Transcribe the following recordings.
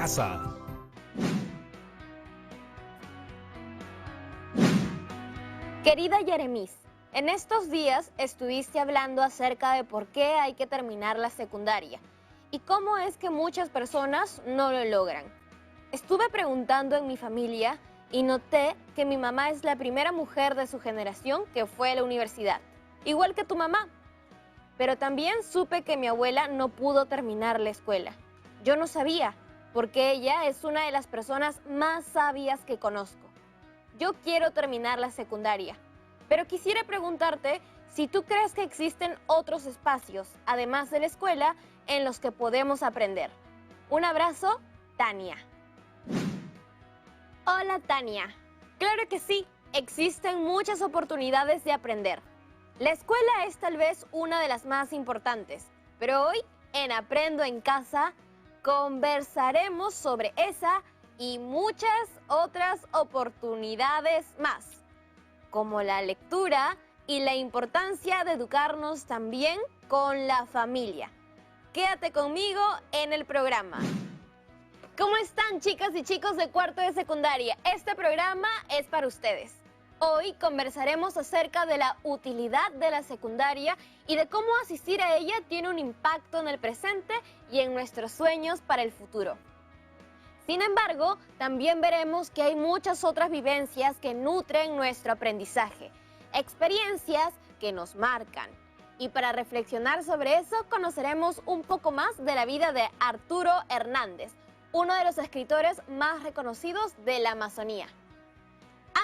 casa. Querida Yeremis, en estos días estuviste hablando acerca de por qué hay que terminar la secundaria y cómo es que muchas personas no lo logran. Estuve preguntando en mi familia y noté que mi mamá es la primera mujer de su generación que fue a la universidad, igual que tu mamá. Pero también supe que mi abuela no pudo terminar la escuela. Yo no sabía, porque ella es una de las personas más sabias que conozco. Yo quiero terminar la secundaria, pero quisiera preguntarte si tú crees que existen otros espacios, además de la escuela, en los que podemos aprender. Un abrazo, Tania. Hola, Tania. Claro que sí, existen muchas oportunidades de aprender. La escuela es tal vez una de las más importantes, pero hoy en Aprendo en Casa conversaremos sobre esa y muchas otras oportunidades más, como la lectura y la importancia de educarnos también con la familia. Quédate conmigo en el programa. ¿Cómo están, chicas y chicos de cuarto de secundaria? Este programa es para ustedes. Hoy conversaremos acerca de la utilidad de la secundaria y de cómo asistir a ella tiene un impacto en el presente y en nuestros sueños para el futuro. Sin embargo, también veremos que hay muchas otras vivencias que nutren nuestro aprendizaje, experiencias que nos marcan. Y para reflexionar sobre eso, conoceremos un poco más de la vida de Arturo Hernández, uno de los escritores más reconocidos de la Amazonía.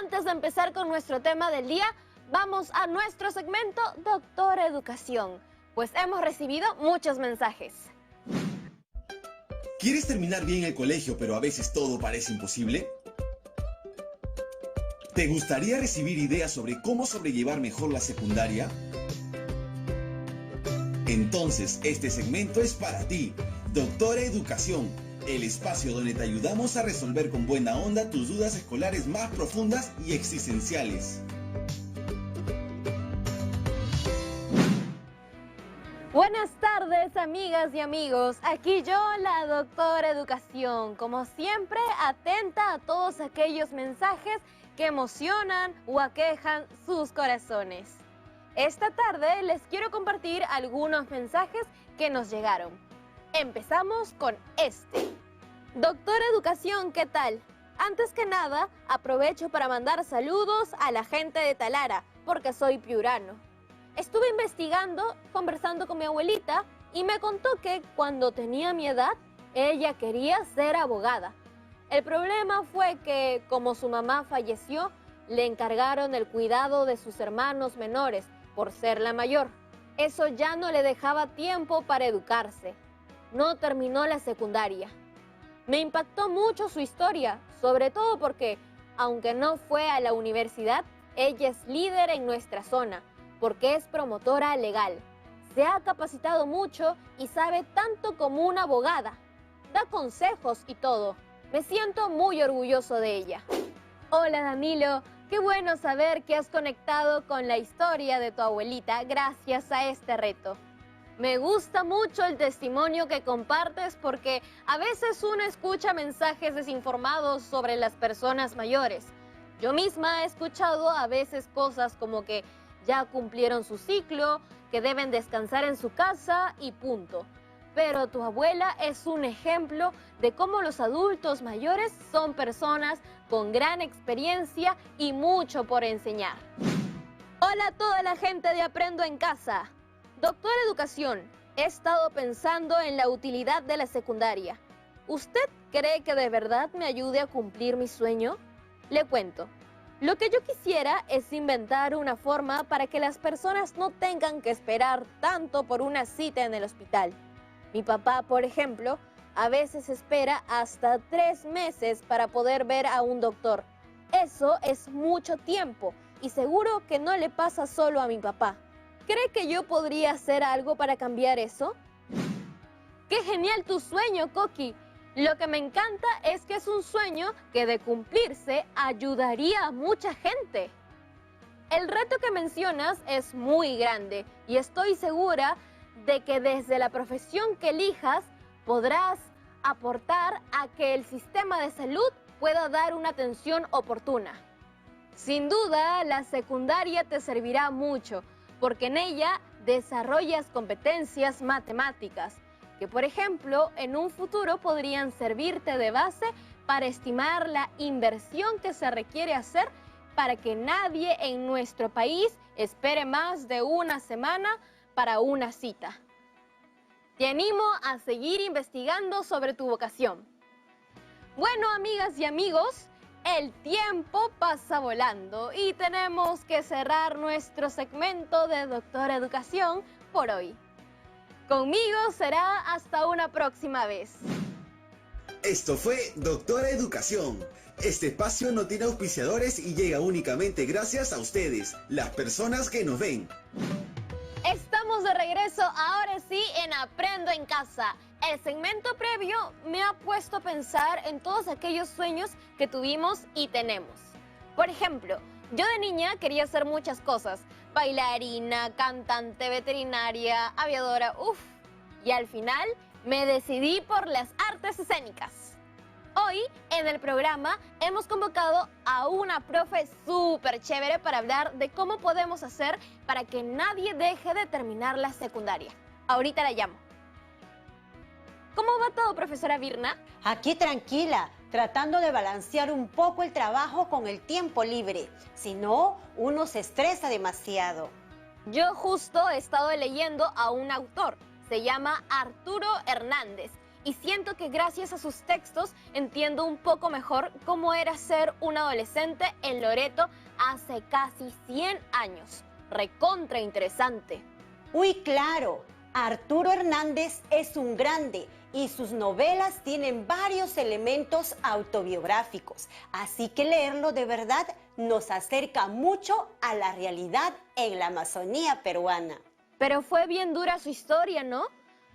Antes de empezar con nuestro tema del día, vamos a nuestro segmento Doctor Educación, pues hemos recibido muchos mensajes. ¿Quieres terminar bien el colegio, pero a veces todo parece imposible? ¿Te gustaría recibir ideas sobre cómo sobrellevar mejor la secundaria? Entonces, este segmento es para ti, Doctora Educación, el espacio donde te ayudamos a resolver con buena onda tus dudas escolares más profundas y existenciales. Buenas tardes, amigas y amigos. Aquí yo, la Doctora Educación, como siempre, atenta a todos aquellos mensajes que emocionan o aquejan sus corazones. Esta tarde les quiero compartir algunos mensajes que nos llegaron. Empezamos con este. Doctora Educación, ¿qué tal? Antes que nada, aprovecho para mandar saludos a la gente de Talara, porque soy piurano. Estuve investigando, conversando con mi abuelita, y me contó que cuando tenía mi edad, ella quería ser abogada. El problema fue que, como su mamá falleció, le encargaron el cuidado de sus hermanos menores, por ser la mayor. Eso ya no le dejaba tiempo para educarse. No terminó la secundaria. Me impactó mucho su historia, sobre todo porque, aunque no fue a la universidad, ella es líder en nuestra zona, porque es promotora legal. Se ha capacitado mucho y sabe tanto como una abogada. Da consejos y todo. Me siento muy orgulloso de ella. Hola, Danilo. Qué bueno saber que has conectado con la historia de tu abuelita gracias a este reto. Me gusta mucho el testimonio que compartes porque a veces uno escucha mensajes desinformados sobre las personas mayores. Yo misma he escuchado a veces cosas como que ya cumplieron su ciclo, que deben descansar en su casa y punto. Pero tu abuela es un ejemplo de cómo los adultos mayores son personas con gran experiencia y mucho por enseñar. Hola a toda la gente de Aprendo en Casa. Doctora Educación, he estado pensando en la utilidad de la secundaria. ¿Usted cree que de verdad me ayude a cumplir mi sueño? Le cuento. Lo que yo quisiera es inventar una forma para que las personas no tengan que esperar tanto por una cita en el hospital. Mi papá, por ejemplo, a veces espera hasta 3 meses para poder ver a un doctor. Eso es mucho tiempo y seguro que no le pasa solo a mi papá. ¿Cree que yo podría hacer algo para cambiar eso? ¡Qué genial tu sueño, Coqui! Lo que me encanta es que es un sueño que de cumplirse ayudaría a mucha gente. El reto que mencionas es muy grande y estoy segura de que desde la profesión que elijas podrás aportar a que el sistema de salud pueda dar una atención oportuna. Sin duda, la secundaria te servirá mucho, porque en ella desarrollas competencias matemáticas, que por ejemplo, en un futuro podrían servirte de base para estimar la inversión que se requiere hacer para que nadie en nuestro país espere más de una semana para una cita. Te animo a seguir investigando sobre tu vocación. Bueno, amigas y amigos, el tiempo pasa volando y tenemos que cerrar nuestro segmento de Doctora Educación por hoy. Conmigo será hasta una próxima vez. Esto fue Doctora Educación. Este espacio no tiene auspiciadores y llega únicamente gracias a ustedes, las personas que nos ven. Estamos de regreso ahora sí en Aprendo en Casa. El segmento previo me ha puesto a pensar en todos aquellos sueños que tuvimos y tenemos. Por ejemplo, yo de niña quería hacer muchas cosas. Bailarina, cantante, veterinaria, aviadora, y al final me decidí por las artes escénicas. Hoy en el programa hemos convocado a una profe súper chévere para hablar de cómo podemos hacer para que nadie deje de terminar la secundaria. Ahorita la llamo. ¿Cómo va todo, profesora Virna? Aquí tranquila, tratando de balancear un poco el trabajo con el tiempo libre. Si no, uno se estresa demasiado. Yo justo he estado leyendo a un autor. Se llama Arturo Hernández. Y siento que gracias a sus textos entiendo un poco mejor cómo era ser un adolescente en Loreto hace casi 100 años. Recontra interesante. Uy, claro, Arturo Hernández es un grande y sus novelas tienen varios elementos autobiográficos. Así que leerlo de verdad nos acerca mucho a la realidad en la Amazonía peruana. Pero fue bien dura su historia, ¿no?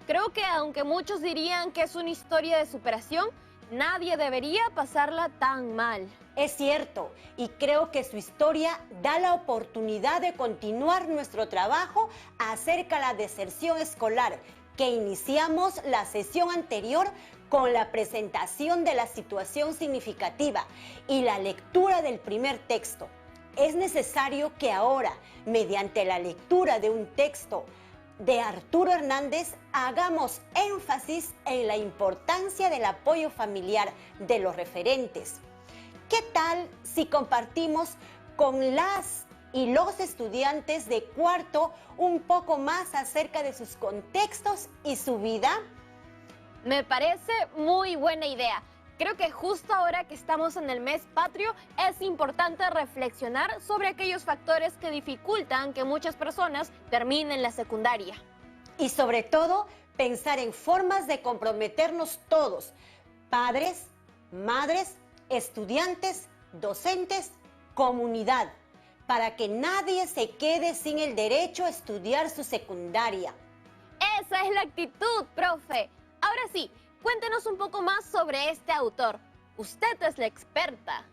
Creo que aunque muchos dirían que es una historia de superación, nadie debería pasarla tan mal. Es cierto, y creo que su historia da la oportunidad de continuar nuestro trabajo acerca de la deserción escolar, que iniciamos la sesión anterior con la presentación de la situación significativa y la lectura del primer texto. Es necesario que ahora, mediante la lectura de un texto de Arturo Hernández, hagamos énfasis en la importancia del apoyo familiar de los referentes. ¿Qué tal si compartimos con las y los estudiantes de cuarto un poco más acerca de sus contextos y su vida? Me parece muy buena idea. Creo que justo ahora que estamos en el mes patrio es importante reflexionar sobre aquellos factores que dificultan que muchas personas terminen la secundaria. Y sobre todo, pensar en formas de comprometernos todos, padres, madres, estudiantes, docentes, comunidad, para que nadie se quede sin el derecho a estudiar su secundaria. Esa es la actitud, profe. Ahora sí, cuéntenos un poco más sobre este autor. Usted es la experta.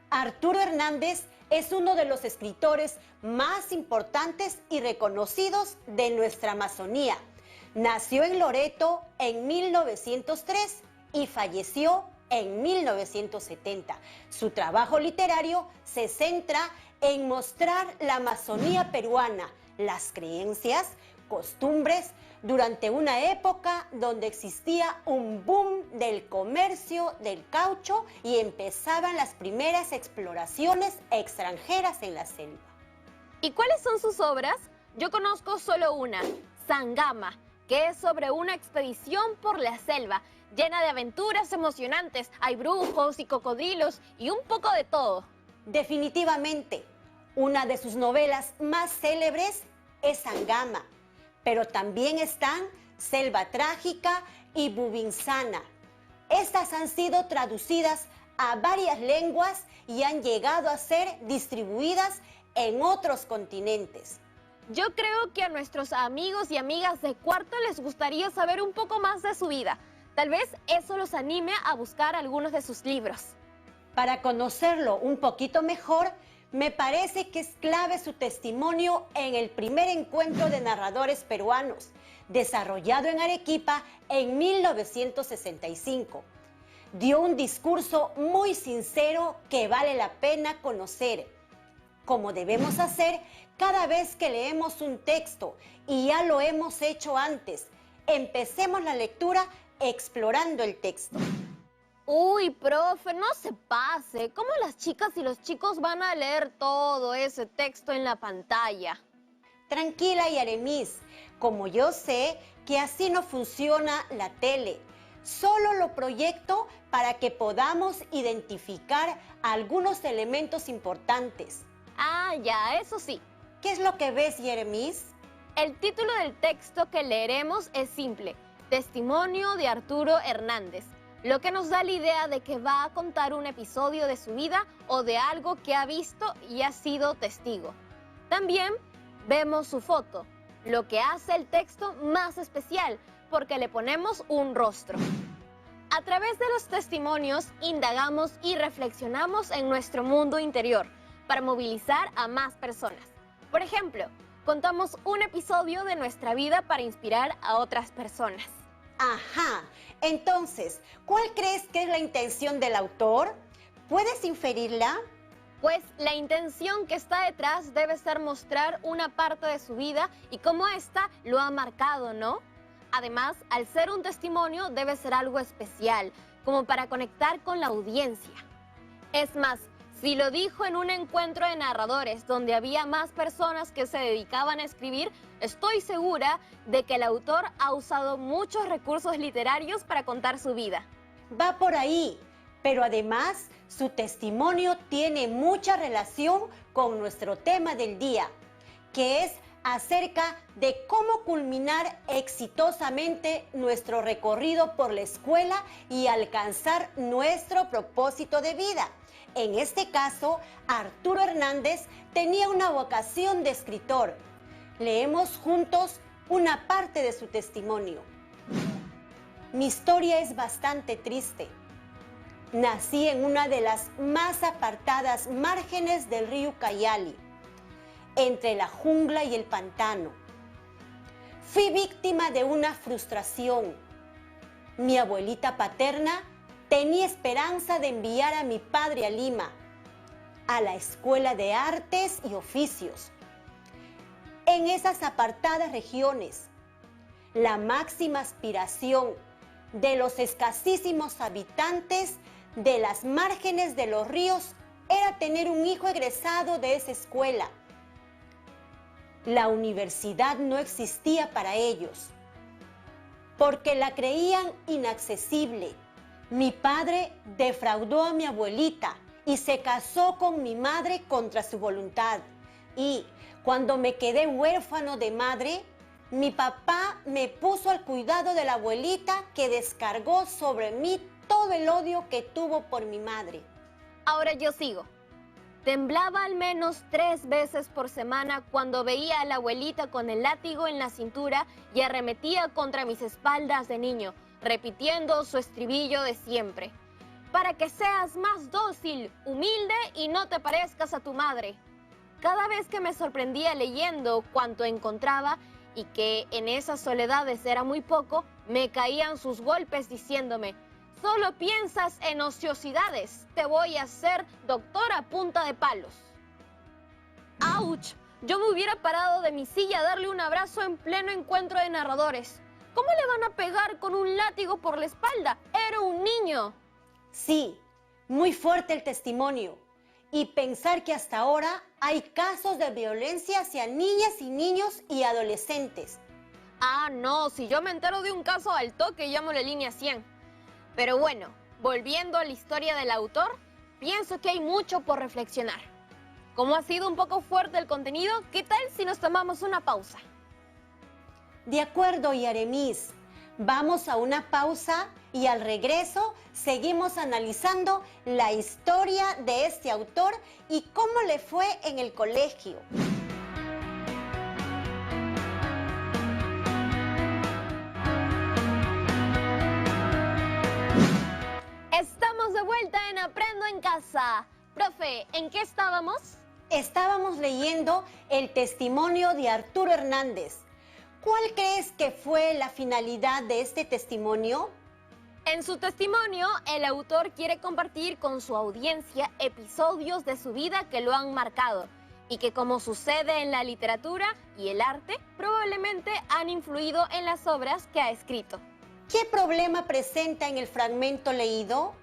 Arturo Hernández es uno de los escritores más importantes y reconocidos de nuestra Amazonía. Nació en Loreto en 1903 y falleció en 1970. Su trabajo literario se centra en mostrar la Amazonía peruana, las creencias, costumbres, durante una época donde existía un boom del comercio del caucho y empezaban las primeras exploraciones extranjeras en la selva. ¿Y cuáles son sus obras? Yo conozco solo una, Sangama, que es sobre una expedición por la selva, llena de aventuras emocionantes. Hay brujos y cocodrilos y un poco de todo. Definitivamente, una de sus novelas más célebres es Sangama, pero también están Selva Trágica y Bubinsana. Estas han sido traducidas a varias lenguas y han llegado a ser distribuidas en otros continentes. Yo creo que a nuestros amigos y amigas de cuarto les gustaría saber un poco más de su vida. Tal vez eso los anime a buscar algunos de sus libros. Para conocerlo un poquito mejor, me parece que es clave su testimonio en el primer encuentro de narradores peruanos, desarrollado en Arequipa en 1965. Dio un discurso muy sincero que vale la pena conocer, como debemos hacer cada vez que leemos un texto, y ya lo hemos hecho antes. Empecemos la lectura explorando el texto. Uy, profe, no se pase. ¿Cómo las chicas y los chicos van a leer todo ese texto en la pantalla? Tranquila, Yaremis, como yo sé que así no funciona la tele. Solo lo proyecto para que podamos identificar algunos elementos importantes. Ah, ya, eso sí. ¿Qué es lo que ves, Yaremis? El título del texto que leeremos es simple: Testimonio de Arturo Hernández, lo que nos da la idea de que va a contar un episodio de su vida o de algo que ha visto y ha sido testigo. También vemos su foto, lo que hace el texto más especial porque le ponemos un rostro. A través de los testimonios indagamos y reflexionamos en nuestro mundo interior para movilizar a más personas. Por ejemplo, contamos un episodio de nuestra vida para inspirar a otras personas. Ajá, entonces, ¿cuál crees que es la intención del autor? ¿Puedes inferirla? Pues la intención que está detrás debe ser mostrar una parte de su vida y cómo ésta lo ha marcado, ¿no? Además, al ser un testimonio debe ser algo especial, como para conectar con la audiencia. Es más, si lo dijo en un encuentro de narradores donde había más personas que se dedicaban a escribir, estoy segura de que el autor ha usado muchos recursos literarios para contar su vida. Va por ahí, pero además su testimonio tiene mucha relación con nuestro tema del día, que es acerca de cómo culminar exitosamente nuestro recorrido por la escuela y alcanzar nuestro propósito de vida. En este caso, Arturo Hernández tenía una vocación de escritor. Leemos juntos una parte de su testimonio. Mi historia es bastante triste. Nací en una de las más apartadas márgenes del río Ucayali, entre la jungla y el pantano. Fui víctima de una frustración. Mi abuelita paterna tenía esperanza de enviar a mi padre a Lima, a la Escuela de Artes y Oficios. En esas apartadas regiones, la máxima aspiración de los escasísimos habitantes de las márgenes de los ríos era tener un hijo egresado de esa escuela. La universidad no existía para ellos, porque la creían inaccesible. Mi padre defraudó a mi abuelita y se casó con mi madre contra su voluntad. Y cuando me quedé huérfano de madre, mi papá me puso al cuidado de la abuelita, que descargó sobre mí todo el odio que tuvo por mi madre. Ahora yo sigo. Temblaba al menos 3 veces por semana cuando veía a la abuelita con el látigo en la cintura y arremetía contra mis espaldas de niño, repitiendo su estribillo de siempre: para que seas más dócil, humilde y no te parezcas a tu madre. Cada vez que me sorprendía leyendo cuanto encontraba, y que en esas soledades era muy poco, me caían sus golpes diciéndome: solo piensas en ociosidades, te voy a hacer doctora a punta de palos. ¡Auch! Yo me hubiera parado de mi silla a darle un abrazo en pleno encuentro de narradores. ¿Cómo le van a pegar con un látigo por la espalda? Era un niño. Sí, muy fuerte el testimonio. Y pensar que hasta ahora hay casos de violencia hacia niñas y niños y adolescentes. Ah, no, si yo me entero de un caso al toque, llamo la línea 100. Pero bueno, volviendo a la historia del autor, pienso que hay mucho por reflexionar. Como ha sido un poco fuerte el contenido, ¿qué tal si nos tomamos una pausa? De acuerdo, Yaremis. Vamos a una pausa y al regreso seguimos analizando la historia de este autor y cómo le fue en el colegio. Estamos de vuelta en Aprendo en Casa. Profe, ¿en qué estábamos? Estábamos leyendo el testimonio de Arturo Hernández. ¿Cuál crees que fue la finalidad de este testimonio? En su testimonio, el autor quiere compartir con su audiencia episodios de su vida que lo han marcado y que, como sucede en la literatura y el arte, probablemente han influido en las obras que ha escrito. ¿Qué problema presenta en el fragmento leído?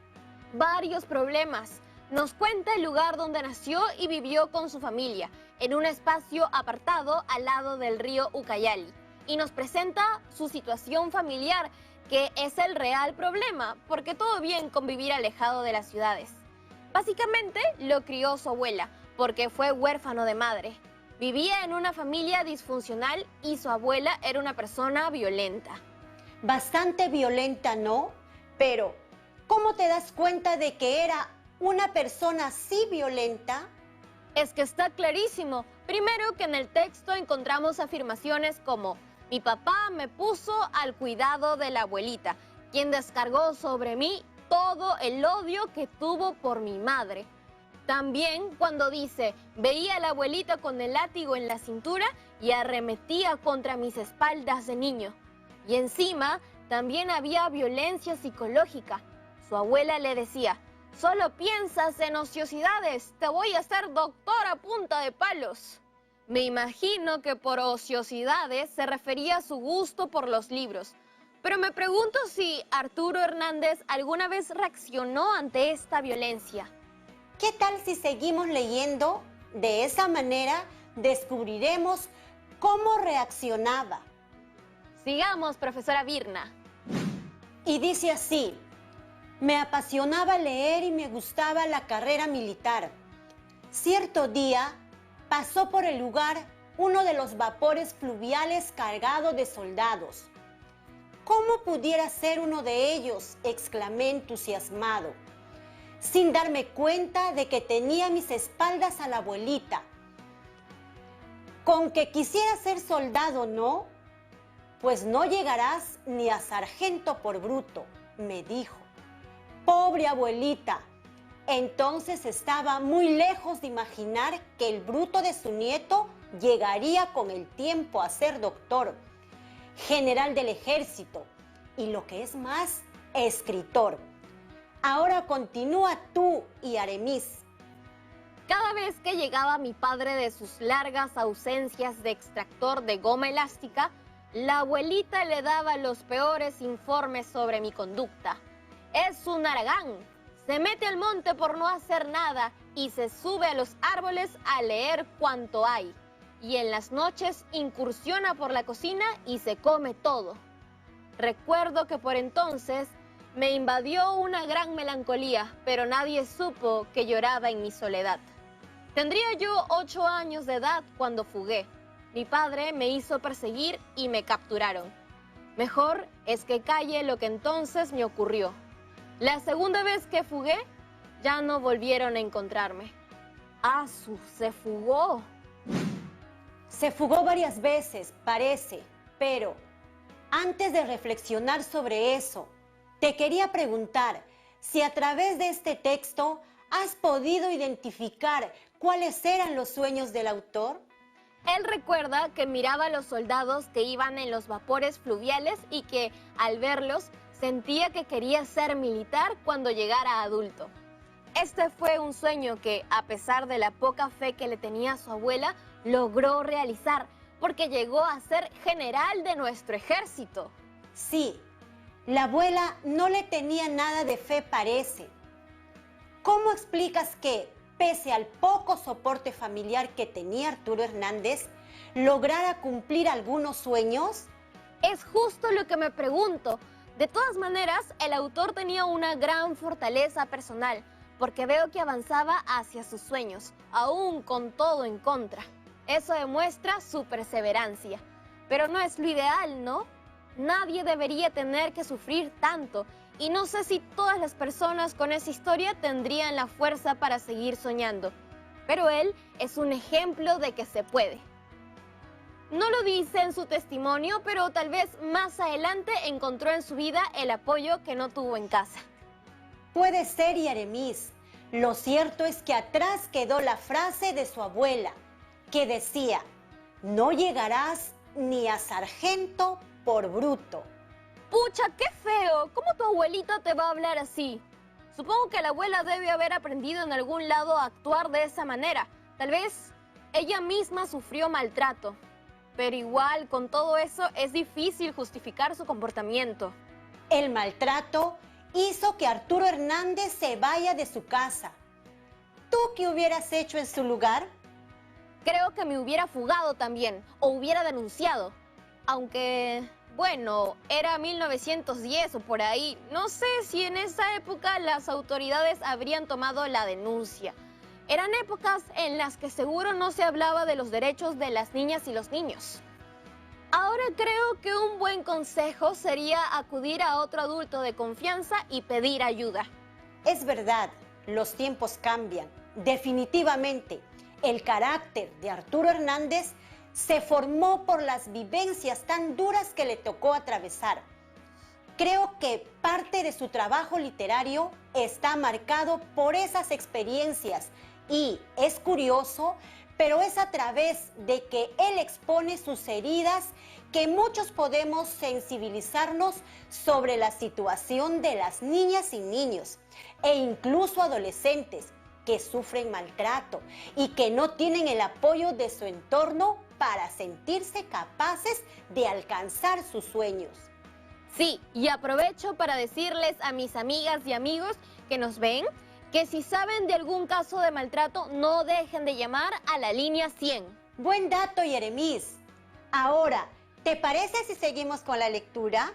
Varios problemas. Nos cuenta el lugar donde nació y vivió con su familia, en un espacio apartado al lado del río Ucayali, y nos presenta su situación familiar, que es el real problema, porque todo bien con vivir alejado de las ciudades. Básicamente lo crió su abuela, porque fue huérfano de madre. Vivía en una familia disfuncional y su abuela era una persona violenta. Bastante violenta, ¿no? Pero, ¿cómo te das cuenta de que era una persona así violenta? Es que está clarísimo. Primero que en el texto encontramos afirmaciones como: mi papá me puso al cuidado de la abuelita, quien descargó sobre mí todo el odio que tuvo por mi madre. También cuando dice: veía a la abuelita con el látigo en la cintura y arremetía contra mis espaldas de niño. Y encima también había violencia psicológica. Su abuela le decía: solo piensas en ociosidades, te voy a hacer doctor a punta de palos. Me imagino que por ociosidades se refería a su gusto por los libros. Pero me pregunto si Arturo Hernández alguna vez reaccionó ante esta violencia. ¿Qué tal si seguimos leyendo? De esa manera descubriremos cómo reaccionaba. Sigamos, profesora Virna. Y dice así: me apasionaba leer y me gustaba la carrera militar. Cierto día pasó por el lugar uno de los vapores fluviales cargado de soldados. ¿Cómo pudiera ser uno de ellos?, exclamé entusiasmado, sin darme cuenta de que tenía a mis espaldas a la abuelita. Con que quisiera ser soldado, ¿no? Pues no llegarás ni a sargento por bruto, me dijo. Pobre abuelita. Entonces estaba muy lejos de imaginar que el bruto de su nieto llegaría con el tiempo a ser doctor, general del ejército y, lo que es más, escritor. Ahora continúa tú y Aramis. Cada vez que llegaba mi padre de sus largas ausencias de extractor de goma elástica, la abuelita le daba los peores informes sobre mi conducta. Es un haragán, se mete al monte por no hacer nada y se sube a los árboles a leer cuanto hay. Y en las noches incursiona por la cocina y se come todo. Recuerdo que por entonces me invadió una gran melancolía, pero nadie supo que lloraba en mi soledad. Tendría yo 8 años de edad cuando fugué. Mi padre me hizo perseguir y me capturaron. Mejor es que calle lo que entonces me ocurrió. La segunda vez que fugué, ya no volvieron a encontrarme. ¡Asu! ¡Se fugó! Se fugó varias veces, parece, pero antes de reflexionar sobre eso, te quería preguntar si a través de este texto has podido identificar cuáles eran los sueños del autor. Él recuerda que miraba a los soldados que iban en los vapores fluviales y que, al verlos, sentía que quería ser militar cuando llegara adulto. Este fue un sueño que, a pesar de la poca fe que le tenía su abuela, logró realizar, porque llegó a ser general de nuestro ejército. Sí, la abuela no le tenía nada de fe, parece. ¿Cómo explicas que, pese al poco soporte familiar que tenía Arturo Hernández, lograra cumplir algunos sueños? Es justo lo que me pregunto. De todas maneras, el autor tenía una gran fortaleza personal, porque veo que avanzaba hacia sus sueños, aún con todo en contra. Eso demuestra su perseverancia. Pero no es lo ideal, ¿no? Nadie debería tener que sufrir tanto, y no sé si todas las personas con esa historia tendrían la fuerza para seguir soñando. Pero él es un ejemplo de que se puede. No lo dice en su testimonio, pero tal vez más adelante encontró en su vida el apoyo que no tuvo en casa. Puede ser, Aramis. Lo cierto es que atrás quedó la frase de su abuela, que decía, no llegarás ni a sargento por bruto. Pucha, qué feo. ¿Cómo tu abuelita te va a hablar así? Supongo que la abuela debe haber aprendido en algún lado a actuar de esa manera. Tal vez ella misma sufrió maltrato. Pero igual, con todo eso, es difícil justificar su comportamiento. El maltrato hizo que Arturo Hernández se vaya de su casa. ¿Tú qué hubieras hecho en su lugar? Creo que me hubiera fugado también, o hubiera denunciado. Aunque, bueno, era 1910 o por ahí. No sé si en esa época las autoridades habrían tomado la denuncia. Eran épocas en las que seguro no se hablaba de los derechos de las niñas y los niños. Ahora creo que un buen consejo sería acudir a otro adulto de confianza y pedir ayuda. Es verdad, los tiempos cambian. Definitivamente, el carácter de Arturo Hernández se formó por las vivencias tan duras que le tocó atravesar. Creo que parte de su trabajo literario está marcado por esas experiencias y es curioso, pero es a través de que él expone sus heridas que muchos podemos sensibilizarnos sobre la situación de las niñas y niños e incluso adolescentes que sufren maltrato y que no tienen el apoyo de su entorno para sentirse capaces de alcanzar sus sueños. Sí, y aprovecho para decirles a mis amigas y amigos que nos ven que si saben de algún caso de maltrato, no dejen de llamar a la línea 100. Buen dato, Yeremis. Ahora, ¿te parece si seguimos con la lectura?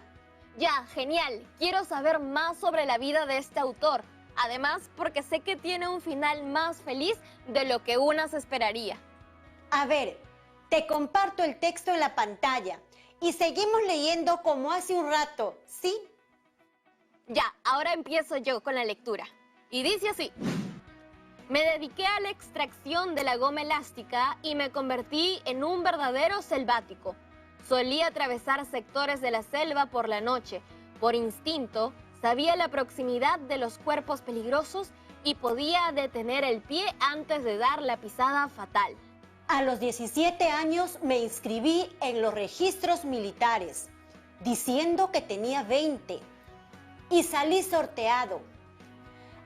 Ya, genial. Quiero saber más sobre la vida de este autor. Además, porque sé que tiene un final más feliz de lo que una se esperaría. A ver, te comparto el texto en la pantalla y seguimos leyendo como hace un rato, ¿sí? Ya, ahora empiezo yo con la lectura. Y dice así: me dediqué a la extracción de la goma elástica y me convertí en un verdadero selvático. Solía atravesar sectores de la selva por la noche. Por instinto, sabía la proximidad de los cuerpos peligrosos y podía detener el pie antes de dar la pisada fatal. A los 17 años me inscribí en los registros militares, diciendo que tenía 20, y salí sorteado.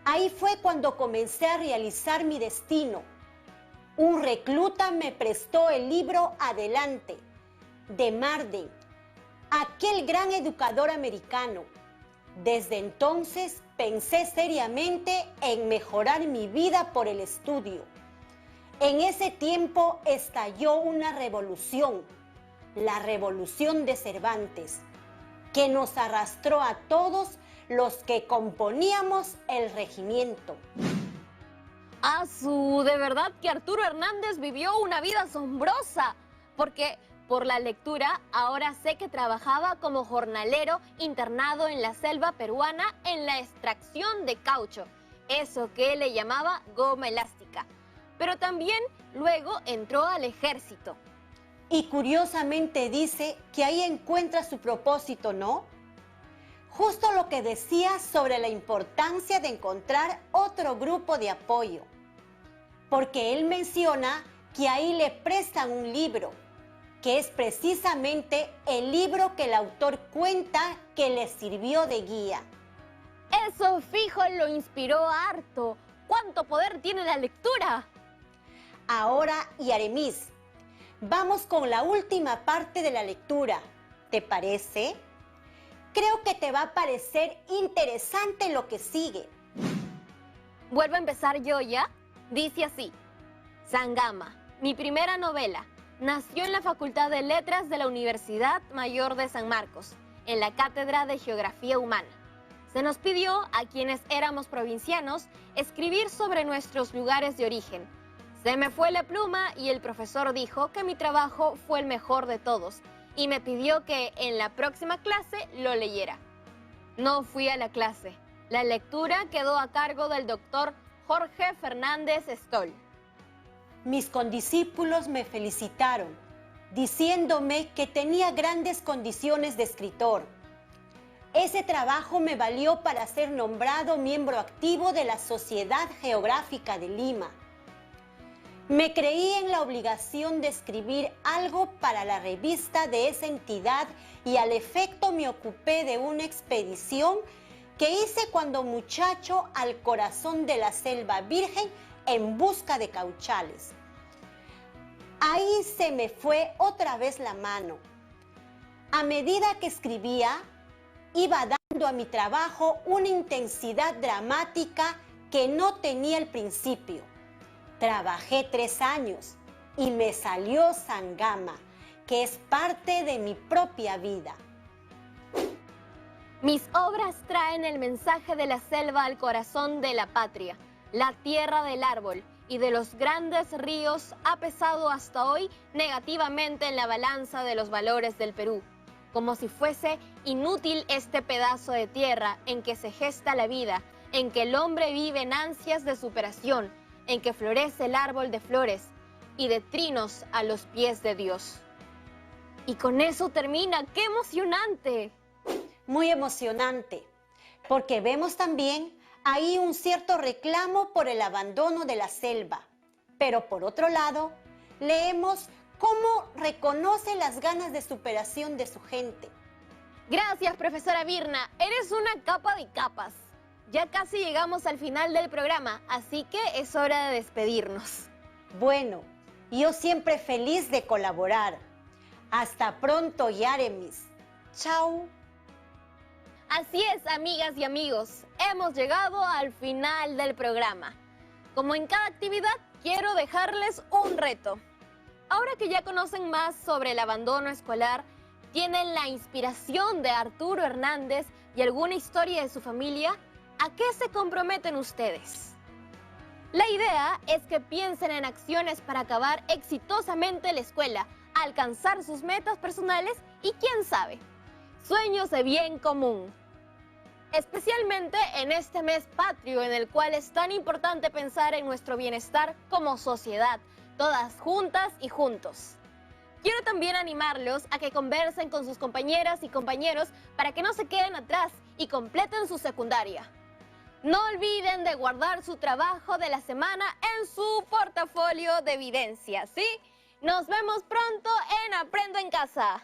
Ahí fue cuando comencé a realizar mi destino. Un recluta me prestó el libro Adelante, de Marden, aquel gran educador americano. Desde entonces pensé seriamente en mejorar mi vida por el estudio. En ese tiempo estalló una revolución, la Revolución de Cervantes, que nos arrastró a todos los que componíamos el regimiento. De verdad que Arturo Hernández vivió una vida asombrosa, porque por la lectura ahora sé que trabajaba como jornalero internado en la selva peruana en la extracción de caucho, eso que él le llamaba goma elástica. Pero también luego entró al ejército. Y curiosamente dice que ahí encuentra su propósito, ¿no? Justo lo que decía sobre la importancia de encontrar otro grupo de apoyo. Porque él menciona que ahí le prestan un libro, que es precisamente el libro que el autor cuenta que le sirvió de guía. Eso fijo lo inspiró harto. ¿Cuánto poder tiene la lectura? Ahora, Yaremis, vamos con la última parte de la lectura. ¿Te parece? Creo que te va a parecer interesante lo que sigue. ¿Vuelvo a empezar yo ya? Dice así: Sangama, mi primera novela, nació en la Facultad de Letras de la Universidad Mayor de San Marcos, en la Cátedra de Geografía Humana. Se nos pidió, a quienes éramos provincianos, escribir sobre nuestros lugares de origen. Se me fue la pluma y el profesor dijo que mi trabajo fue el mejor de todos y me pidió que en la próxima clase lo leyera. No fui a la clase. La lectura quedó a cargo del doctor Jorge Fernández Stoll. Mis condiscípulos me felicitaron, diciéndome que tenía grandes condiciones de escritor. Ese trabajo me valió para ser nombrado miembro activo de la Sociedad Geográfica de Lima. Me creí en la obligación de escribir algo para la revista de esa entidad y al efecto me ocupé de una expedición que hice cuando muchacho al corazón de la selva virgen en busca de cauchales. Ahí se me fue otra vez la mano. A medida que escribía, iba dando a mi trabajo una intensidad dramática que no tenía al principio. Trabajé 3 años y me salió Sangama, que es parte de mi propia vida. Mis obras traen el mensaje de la selva al corazón de la patria. La tierra del árbol y de los grandes ríos ha pesado hasta hoy negativamente en la balanza de los valores del Perú, como si fuese inútil este pedazo de tierra en que se gesta la vida, en que el hombre vive en ansias de superación, en que florece el árbol de flores y de trinos a los pies de Dios. Y con eso termina. ¡Qué emocionante! Muy emocionante, porque vemos también ahí un cierto reclamo por el abandono de la selva. Pero por otro lado, leemos cómo reconoce las ganas de superación de su gente. Gracias, profesora Virna. Eres una capa de capas. Ya casi llegamos al final del programa, así que es hora de despedirnos. Bueno, yo siempre feliz de colaborar. Hasta pronto, Yaremis. Chao. Así es, amigas y amigos, hemos llegado al final del programa. Como en cada actividad, quiero dejarles un reto. Ahora que ya conocen más sobre el abandono escolar, tienen la inspiración de Arturo Hernández y alguna historia de su familia, ¿a qué se comprometen ustedes? La idea es que piensen en acciones para acabar exitosamente la escuela, alcanzar sus metas personales y, quién sabe, sueños de bien común. Especialmente en este mes patrio en el cual es tan importante pensar en nuestro bienestar como sociedad, todas juntas y juntos. Quiero también animarlos a que conversen con sus compañeras y compañeros para que no se queden atrás y completen su secundaria. No olviden de guardar su trabajo de la semana en su portafolio de evidencias, ¿sí? Nos vemos pronto en Aprendo en Casa.